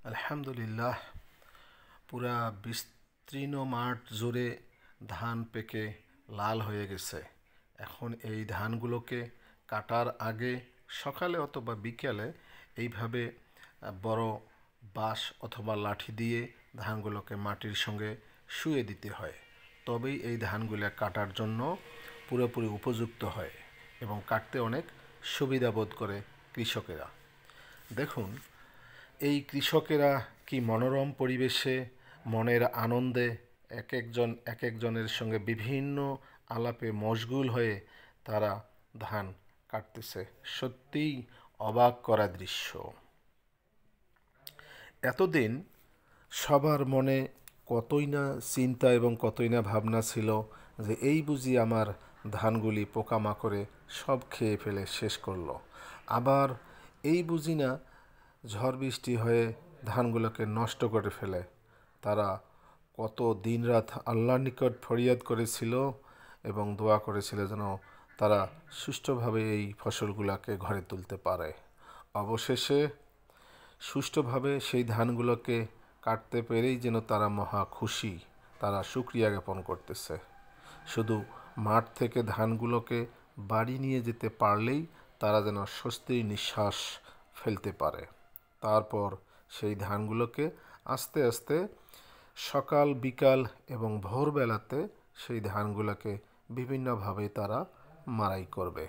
আলহামদুলিল্লাহ, পুরা বিস্তীর্ণ মাঠ জুড়ে ধান পেকে লাল হয়ে গেছে। এখন এই ধানগুলোকে কাটার আগে সকালে অথবা বিকেলে এইভাবে বড় বাঁশ অথবা লাঠি দিয়ে ধানগুলোকে মাটির সঙ্গে শুয়ে দিতে হয়, তবেই এই ধানগুলো কাটার জন্য পুরোপুরি উপযুক্ত হয় এবং কাটতে অনেক সুবিধা বোধ করে কৃষকেরা। দেখুন, এই কৃষকেরা কি মনোরম পরিবেশে মনের আনন্দে এক একজনের সঙ্গে বিভিন্ন আলাপে মশগুল হয়ে তারা ধান কাটতেছে। সত্যিই অবাক করা দৃশ্য। এতদিন সবার মনে কতই না চিন্তা এবং কতই না ভাবনা ছিল যে এই বুঝি আমার ধানগুলি পোকামাকড়ে সব খেয়ে ফেলে শেষ করলো, আবার এই বুঝি না ঝড় বৃষ্টি হয়ে ধানগুলোকে নষ্ট করে ফেলে। তারা কত দিনরাত আল্লাহর নিকট ফরিয়াদ করেছিল এবং দোয়া করেছিল যেন তারা সুষ্ঠুভাবে এই ফসলগুলোকে ঘরে তুলতে পারে। অবশেষে সুষ্ঠুভাবে সেই ধানগুলোকে কাটতে পেরেই যেন তারা মহা খুশি, তারা শুকরিয়া জ্ঞাপন করতেছে। শুধু মাঠ থেকে ধানগুলোকে বাড়ি নিয়ে যেতে পারলেই তারা যেন স্বস্তির নিঃশ্বাস ফেলতে পারে। তারপর সেই ধানগুলোকে আস্তে আস্তে সকাল বিকাল এবং ভোরবেলাতে সেই ধানগুলোকে বিভিন্নভাবে তারা মাড়াই করবে।